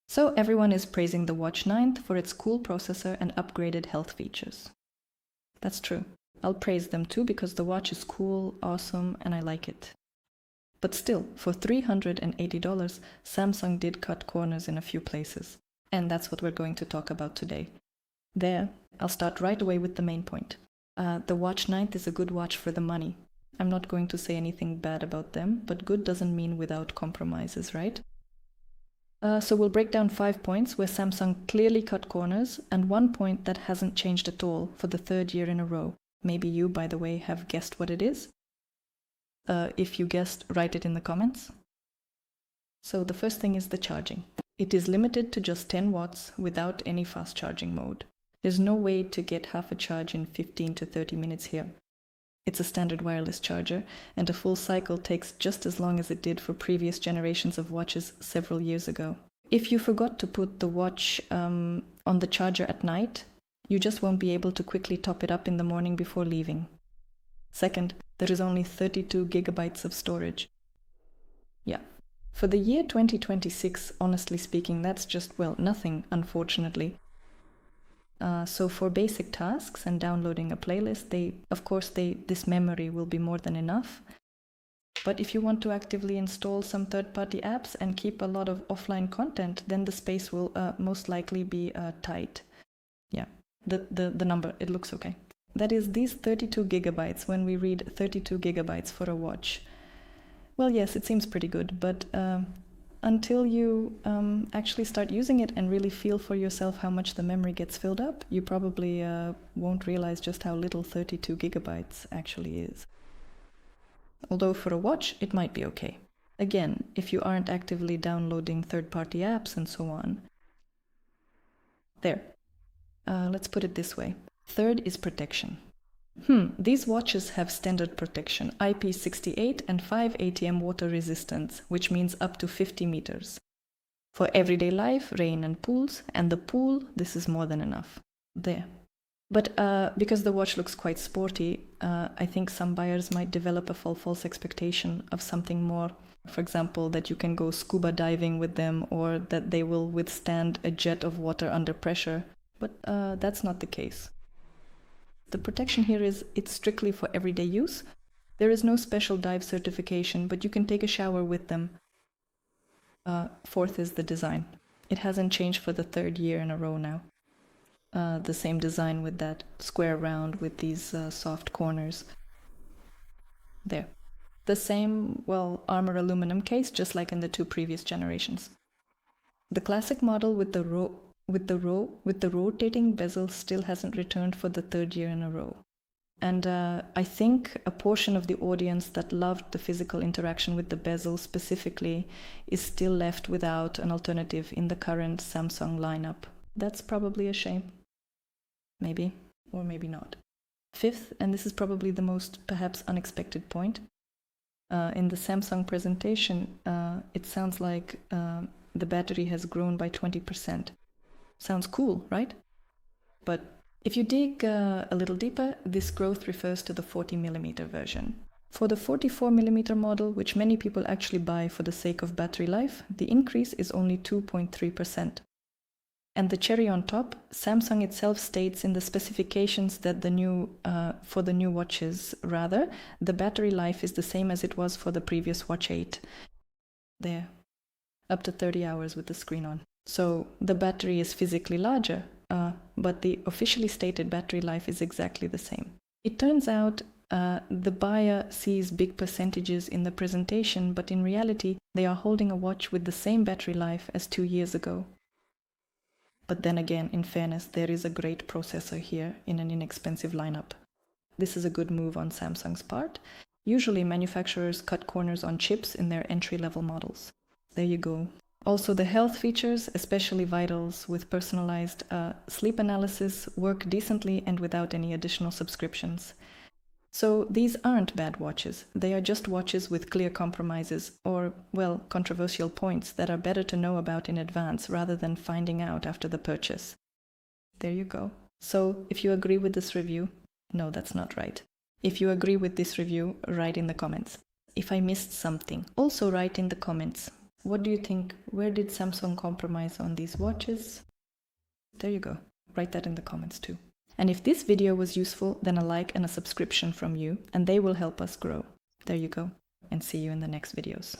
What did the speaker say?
So everyone is praising the Watch 9 for its cool processor and upgraded health features. That's true. I'll praise them too because the watch is cool, awesome, and I like it. But still, for $380, Samsung did cut corners in a few places. And that's what we're going to talk about today. There, I'll start right away with the main point. The Watch 9 is a good watch for the money. I'm not going to say anything bad about them, but good doesn't mean without compromises, right? So we'll break down 5 points where Samsung clearly cut corners, and 1 point that hasn't changed at all for the 3rd year in a row. Maybe you, by the way, have guessed what it is. If you guessed, write it in the comments. So the first thing is the charging. It is limited to just 10 watts without any fast charging mode. There's no way to get half a charge in 15 to 30 minutes here. It's a standard wireless charger, and a full cycle takes just as long as it did for previous generations of watches several years ago. If you forgot to put the watch on the charger at night, you just won't be able to quickly top it up in the morning before leaving. Second, there is only 32 gigabytes of storage. Yeah. For the year 2026, honestly speaking, that's just, well, nothing, unfortunately. So for basic tasks and downloading a playlist, this memory will be more than enough. But if you want to actively install some third-party apps and keep a lot of offline content, then the space will most likely be tight. Yeah, the number, it looks okay. That is, these 32 gigabytes, when we read 32 gigabytes for a watch. Well, yes, it seems pretty good, but until you actually start using it and really feel for yourself how much the memory gets filled up, you probably won't realize just how little 32 gigabytes actually is. Although for a watch, it might be okay. Again, if you aren't actively downloading third-party apps and so on. There. Let's put it this way. Third is protection. These watches have standard protection, IP68 and 5 ATM water resistance, which means up to 50 meters. For everyday life, rain and pools, and the pool, this is more than enough. There. But because the watch looks quite sporty, I think some buyers might develop a false expectation of something more. For example, that you can go scuba diving with them, or that they will withstand a jet of water under pressure. But that's not the case. The protection here it's strictly for everyday use. There is no special dive certification, but you can take a shower with them. Fourth is the design. It hasn't changed for the 3rd year in a row now. The same design with that square round with these soft corners. There. The same, armor aluminum case, just like in the 2 previous generations. The classic model with the rotating bezel still hasn't returned for the 3rd year in a row. And I think a portion of the audience that loved the physical interaction with the bezel specifically is still left without an alternative in the current Samsung lineup. That's probably a shame. Maybe, or maybe not. Fifth, and this is probably the most perhaps unexpected point, in the Samsung presentation, it sounds like the battery has grown by 20%. Sounds cool, right? But if you dig a little deeper, this growth refers to the 40mm version. For the 44mm model, which many people actually buy for the sake of battery life, the increase is only 2.3%. And the cherry on top, Samsung itself states in the specifications that for the new watches, the battery life is the same as it was for the previous Watch 8. There, up to 30 hours with the screen on. So the battery is physically larger, but the officially stated battery life is exactly the same. It turns out the buyer sees big percentages in the presentation, but in reality, they are holding a watch with the same battery life as 2 years ago. But then again, in fairness, there is a great processor here in an inexpensive lineup. This is a good move on Samsung's part. Usually manufacturers cut corners on chips in their entry-level models. There you go. Also, the health features, especially vitals with personalized sleep analysis, work decently and without any additional subscriptions. So these aren't bad watches. They are just watches with clear compromises or, controversial points that are better to know about in advance rather than finding out after the purchase. There you go. So if you agree with this review, no, that's not right. If you agree with this review, write in the comments. If I missed something, also write in the comments. What do you think? Where did Samsung compromise on these watches? There you go. Write that in the comments too. And if this video was useful, then a like and a subscription from you, and they will help us grow. There you go. And see you in the next videos.